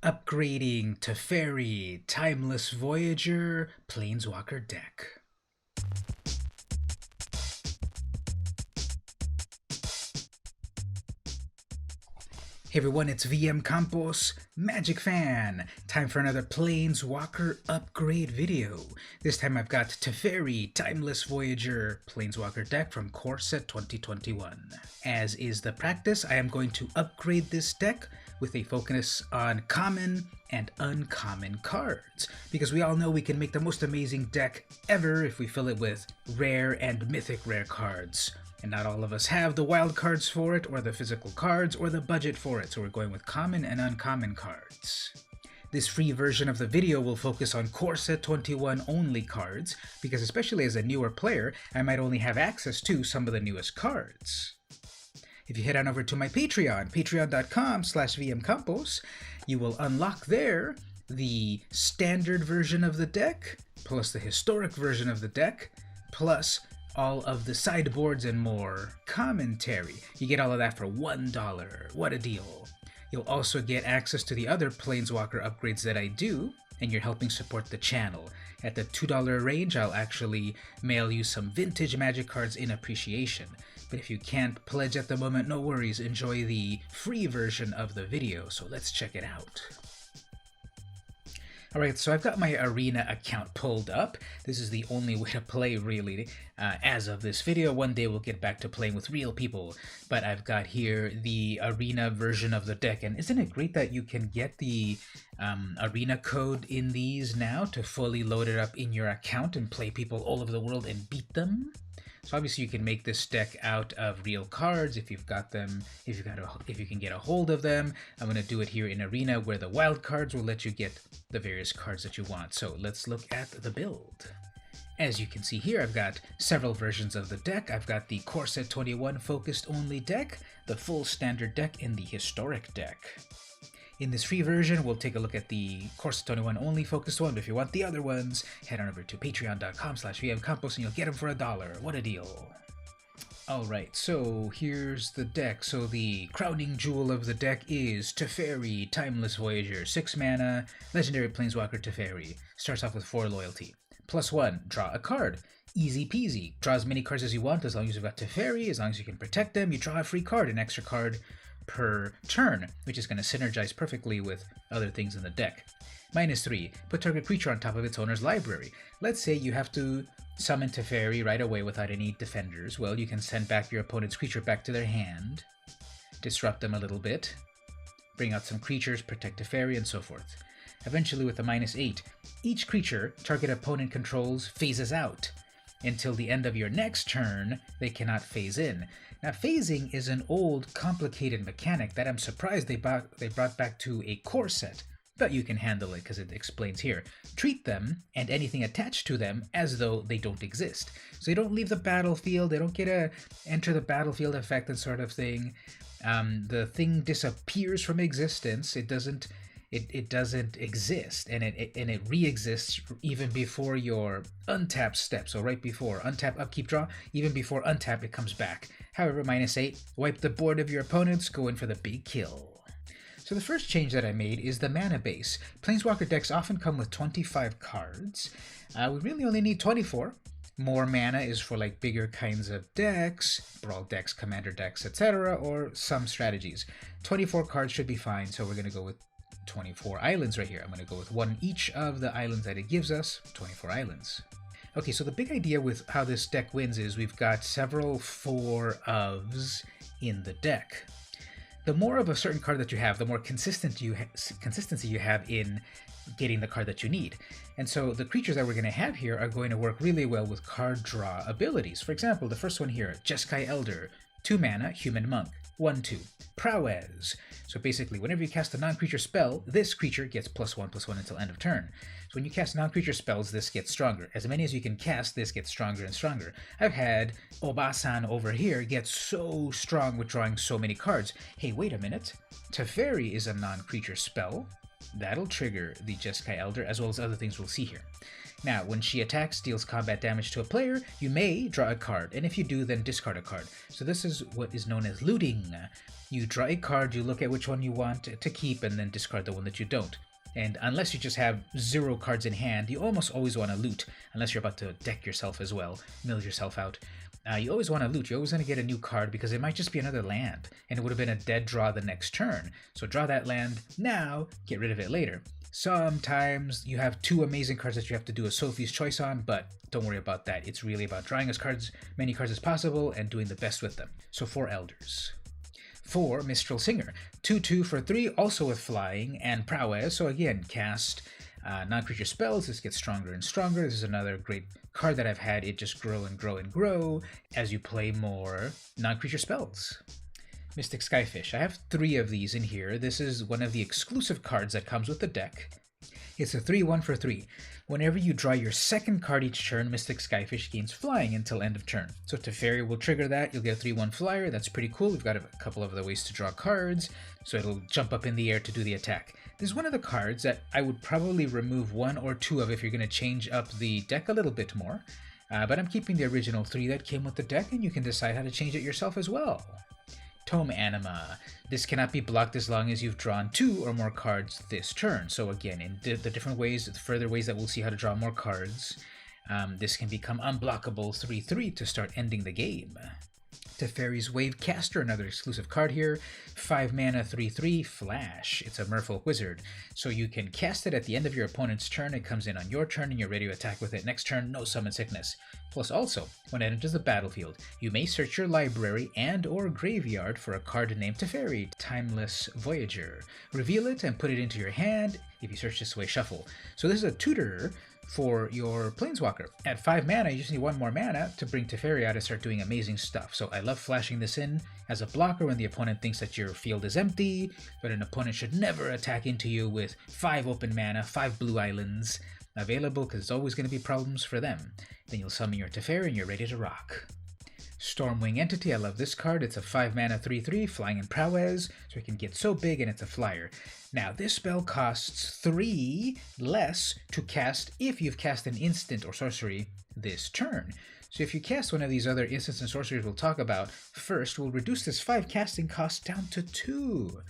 upgrading Teferi, Timeless Voyager, Planeswalker deck. Hey everyone, it's VM Campos, Magic Fan. Time for another Planeswalker upgrade video. This time I've got Teferi, Timeless Voyager, Planeswalker deck from Core Set 2021. As is the practice, I am going to upgrade this deck with a focus on common and uncommon cards, because we all know we can make the most amazing deck ever if we fill it with rare and mythic rare cards. And not all of us have the wild cards for it, or the physical cards, or the budget for it, so we're going with common and uncommon cards. This free version of the video will focus on Core Set 21 only cards, because especially as a newer player, I might only have access to some of the newest cards. If you head on over to my Patreon, patreon.com/vmcampos, you will unlock there the standard version of the deck, plus the historic version of the deck, plus all of the sideboards and more commentary. You get all of that for $1. What a deal. You'll also get access to the other Planeswalker upgrades that I do, and you're helping support the channel. At the $2 range, I'll actually mail you some vintage Magic cards in appreciation. But if you can't pledge at the moment, no worries, enjoy the free version of the video, so let's check it out. Alright, so I've got my Arena account pulled up. This is the only way to play, really, as of this video. One day we'll get back to playing with real people. But I've got here the Arena version of the deck, and isn't it great that you can get the Arena code in these now to fully load it up in your account and play people all over the world and beat them? So obviously you can make this deck out of real cards if you've got them, if you can get a hold of them. I'm going to do it here in Arena, where the wild cards will let you get the various cards that you want. So let's look at the build. As you can see here, I've got several versions of the deck. I've got the Core Set 21 focused only deck, the full standard deck, and the historic deck. In this free version, we'll take a look at the Core Set 21 only focused one, but if you want the other ones, head on over to patreon.com/vmcampos and you'll get them for $1. What a deal. Alright, so here's the deck. So the crowning jewel of the deck is Teferi, Timeless Voyager, 6 mana, Legendary Planeswalker Teferi. Starts off with 4 loyalty. +1, draw a card. Easy peasy. Draw as many cards as you want, as long as you've got Teferi, as long as you can protect them, you draw a free card, an extra card per turn, which is going to synergize perfectly with other things in the deck. -3, put target creature on top of its owner's library. Let's say you have to summon Teferi right away without any defenders. Well, you can send back your opponent's creature back to their hand, disrupt them a little bit, bring out some creatures, protect Teferi, and so forth. Eventually, with a -8, each creature target opponent controls phases out. Until the end of your next turn, they cannot phase in. Now, phasing is an old, complicated mechanic that I'm surprised they brought back to a core set, but you can handle it because it explains here. Treat them, and anything attached to them, as though they don't exist. So they don't leave the battlefield, they don't get a enter the battlefield effect and sort of thing. The thing disappears from existence, it doesn't exist, and it re-exists even before your untap step. So right before untap, upkeep, draw, even before untap, it comes back. However, -8, wipe the board of your opponents, go in for the big kill. So the first change that I made is the mana base. Planeswalker decks often come with 25 cards. We really only need 24. More mana is for like bigger kinds of decks, brawl decks, commander decks, etc., or some strategies. 24 cards should be fine, so we're going to go with 24 islands right here. I'm going to go with one each of the islands that it gives us, 24 islands. Okay, so the big idea with how this deck wins is we've got several 4-ofs in the deck. The more of a certain card that you have, the more consistency you have in getting the card that you need. And so the creatures that we're going to have here are going to work really well with card draw abilities. For example, the first one here, Jeskai Elder, 2 mana, human monk, 1/2. Prowess. So basically, whenever you cast a non-creature spell, this creature gets +1/+1 until end of turn. So when you cast non-creature spells, this gets stronger. As many as you can cast, this gets stronger and stronger. I've had Obasan over here get so strong with drawing so many cards. Hey, wait a minute. Teferi is a non-creature spell. that'll trigger the Jeskai Elder, as well as other things we'll see here. Now, when she attacks, deals combat damage to a player, you may draw a card, and if you do, then discard a card. So this is what is known as looting. You draw a card, you look at which one you want to keep, and then discard the one that you don't. And unless you just have 0 cards in hand, you almost always want to loot, unless you're about to deck yourself as well, mill yourself out. You always want to loot. You always want to get a new card because it might just be another land, and it would have been a dead draw the next turn. So draw that land now, get rid of it later. Sometimes you have 2 amazing cards that you have to do a Sophie's Choice on, but don't worry about that. It's really about drawing as many cards as possible and doing the best with them. So 4 Elders. 4 Mistral Singer. 2/2 for 3, also with flying and prowess. So again, cast non-creature spells. This gets stronger and stronger. This is another great card that I've had it just grow and grow and grow as you play more non-creature spells. Mystic Skyfish. I have 3 of these in here. This is one of the exclusive cards that comes with the deck. It's a 3/1 for 3. Whenever you draw your second card each turn, Mystic Skyfish gains flying until end of turn. So Teferi will trigger that. You'll get a 3/1 flyer. That's pretty cool. We've got a couple of other ways to draw cards, so it'll jump up in the air to do the attack. This is one of the cards that I would probably remove 1 or 2 of if you're going to change up the deck a little bit more. But I'm keeping the original 3 that came with the deck, and you can decide how to change it yourself as well. Tome Anima. This cannot be blocked as long as you've drawn 2 or more cards this turn. So again, in the different ways, the further ways that we'll see how to draw more cards, this can become unblockable 3/3 to start ending the game. Teferi's Wave Caster, another exclusive card here. 5 mana, 3/3, Flash. It's a Merfolk Wizard. So you can cast it at the end of your opponent's turn. It comes in on your turn and you're ready to attack with it. Next turn, no summon sickness. Plus also, when it enters the battlefield, you may search your library and or graveyard for a card named Teferi, Timeless Voyager. Reveal it and put it into your hand. If you search this way, shuffle. So this is a tutor for your Planeswalker. At 5 mana, you just need 1 more mana to bring Teferi out and start doing amazing stuff. So I love flashing this in as a blocker when the opponent thinks that your field is empty, but an opponent should never attack into you with 5 open mana, 5 blue islands available, because it's always going to be problems for them. Then you'll summon your Teferi and you're ready to rock. Stormwing Entity, I love this card. It's a 5 mana 3/3, flying and prowess, so it can get so big and it's a flyer. Now, this spell costs 3 less to cast if you've cast an instant or sorcery this turn. So if you cast one of these other instants and sorceries we'll talk about, first we'll reduce this 5 casting cost down to 2.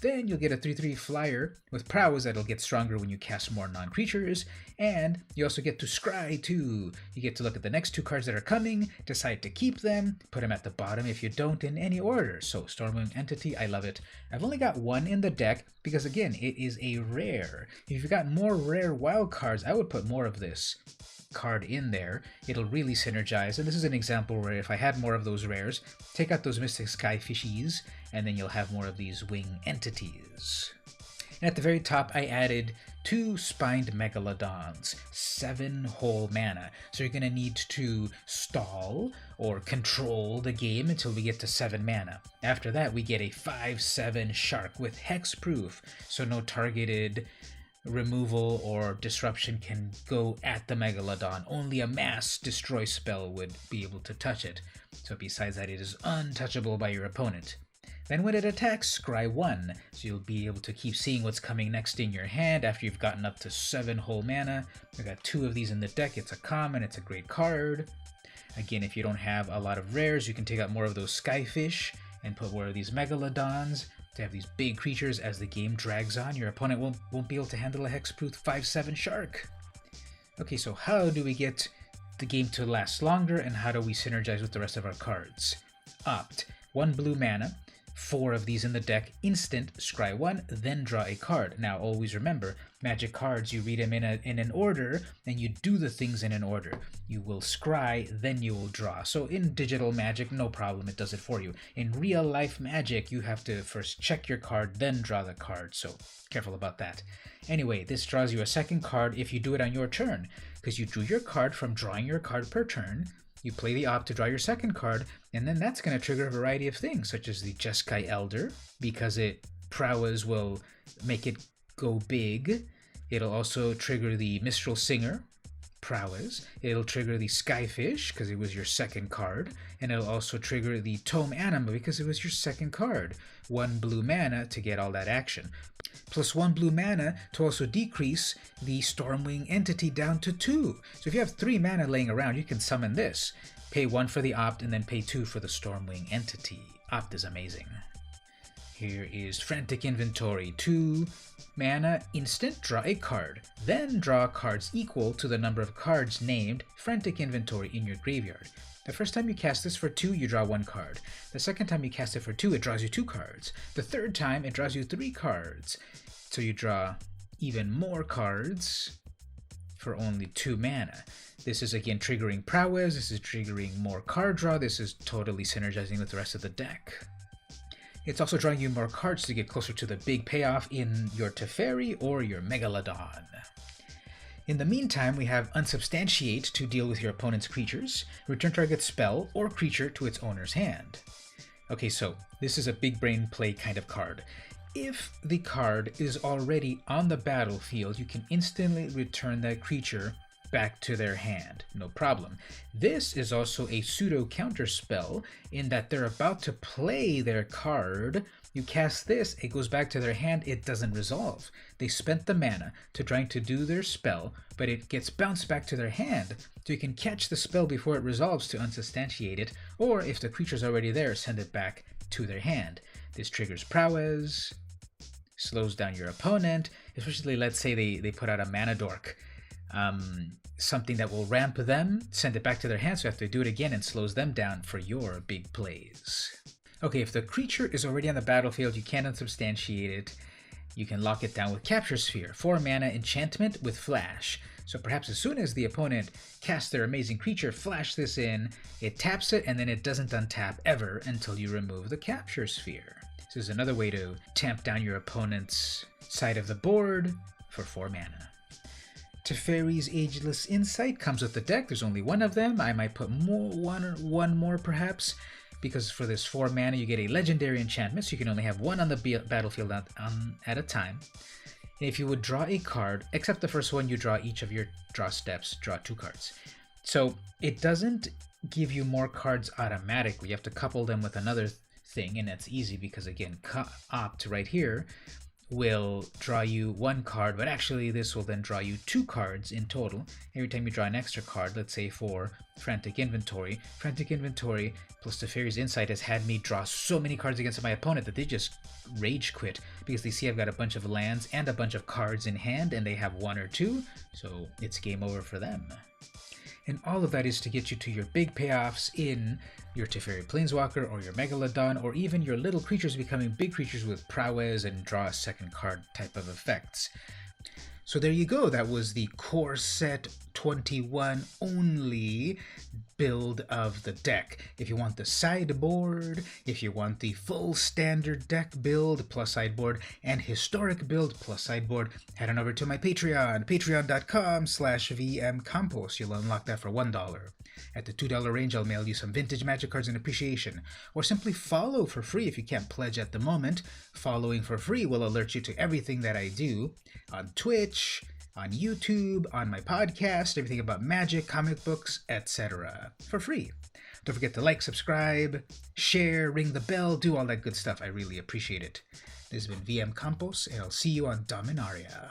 Then you'll get a 3/3 flyer with prowess that'll get stronger when you cast more non-creatures, and you also get to scry too. You get to look at the next 2 cards that are coming, decide to keep them, put them at the bottom if you don't in any order. So Stormwing Entity, I love it. I've only got 1 in the deck because again, it is a rare. If you've got more rare wild cards, I would put more of this card in there. It'll really synergize, and this is an example where if I had more of those rares, take out those Mystic Skyfishies, and then you'll have more of these wing entities. And at the very top, I added 2 Spined Megalodons, 7 whole mana. So you're going to need to stall or control the game until we get to 7 mana. After that, we get a 5/7 shark with hexproof, so no targeted removal or disruption can go at the Megalodon. Only a mass destroy spell would be able to touch it. So besides that, it is untouchable by your opponent. Then when it attacks, scry 1, so you'll be able to keep seeing what's coming next in your hand after you've gotten up to 7 whole mana. I've got 2 of these in the deck. It's a common, it's a great card. Again, if you don't have a lot of rares, you can take out more of those Skyfish and put more of these Megalodons to have these big creatures. As the game drags on, your opponent won't be able to handle a hexproof 5/7 shark. Okay, so how do we get the game to last longer, and how do we synergize with the rest of our cards? Opt. 1 blue mana, 4 of these in the deck, instant, scry 1, then draw a card. Now always remember, Magic cards, you read them in an order, and you do the things in an order. You will scry, then you will draw. So in digital Magic, no problem, it does it for you. In real life Magic, you have to first check your card, then draw the card, so careful about that. Anyway, this draws you a second card if you do it on your turn, because you drew your card from drawing your card per turn. You play the opt to draw your second card, and then that's going to trigger a variety of things, such as the Jeskai Elder, because prowess will make it go big. It'll also trigger the Mistral Singer, prowess. It'll trigger the Skyfish because it was your second card, and it'll also trigger the Tome Anima because it was your second card. 1 blue mana to get all that action. Plus 1 blue mana to also decrease the Stormwing entity down to 2. So if you have 3 mana laying around, you can summon this. Pay 1 for the Opt and then pay 2 for the Stormwing entity. Opt is amazing. Here is Frantic Inventory. 2 mana, instant, draw a card. Then draw cards equal to the number of cards named Frantic Inventory in your graveyard. The first time you cast this for 2, you draw 1 card. The second time you cast it for 2, it draws you 2 cards. The third time, it draws you 3 cards. So you draw even more cards for only 2 mana. This is again triggering prowess, this is triggering more card draw, this is totally synergizing with the rest of the deck. It's also drawing you more cards to get closer to the big payoff in your Teferi or your Megalodon. In the meantime, we have Unsubstantiate to deal with your opponent's creatures, return target spell or creature to its owner's hand. Okay, so this is a big brain play kind of card. If the card is already on the battlefield, you can instantly return that creature back to their hand, no problem. This is also a pseudo counter spell in that they're about to play their card. You cast this, it goes back to their hand, it doesn't resolve. They spent the mana to trying to do their spell, but it gets bounced back to their hand, so you can catch the spell before it resolves to unsubstantiate it, or if the creature's already there, send it back to their hand. This triggers prowess, slows down your opponent, especially let's say they put out a mana dork. Something that will ramp them, send it back to their hand, so you have to do it again and slows them down for your big plays. Okay, if the creature is already on the battlefield, you can't unsubstantiate it. You can lock it down with Capture Sphere, 4 mana enchantment with flash. So perhaps as soon as the opponent casts their amazing creature, flash this in, it taps it, and then it doesn't untap ever until you remove the Capture Sphere. This is another way to tamp down your opponent's side of the board for 4 mana. Teferi's Ageless Insight comes with the deck. There's only 1 of them. I might put one more perhaps, because for this 4 mana you get a legendary enchantment, so you can only have 1 on the battlefield at a time. And if you would draw a card, except the first one, you draw each of your draw steps, draw 2 cards. So it doesn't give you more cards automatically. You have to couple them with another thing, and that's easy because again, Opt right here will draw you 1 card, but actually this will then draw you 2 cards in total. Every time you draw an extra card, let's say for Frantic Inventory plus Teferi's Insight has had me draw so many cards against my opponent that they just rage quit because they see I've got a bunch of lands and a bunch of cards in hand and they have 1 or 2, so it's game over for them. And all of that is to get you to your big payoffs in your Teferi Planeswalker or your Megalodon, or even your little creatures becoming big creatures with prowess and draw a second card type of effects. So there you go, that was the core set 21 only build of the deck. If you want the sideboard, if you want the full standard deck build plus sideboard and historic build plus sideboard, head on over to my Patreon, patreon.com/vmcampos. You'll unlock that for $1. At the $2 range, I'll mail you some vintage Magic cards in appreciation. Or simply follow for free if you can't pledge at the moment. Following for free will alert you to everything that I do on Twitch, on YouTube, on my podcast, everything about Magic, comic books, etc. for free. Don't forget to like, subscribe, share, ring the bell, do all that good stuff. I really appreciate it. This has been VM Campos, and I'll see you on Dominaria.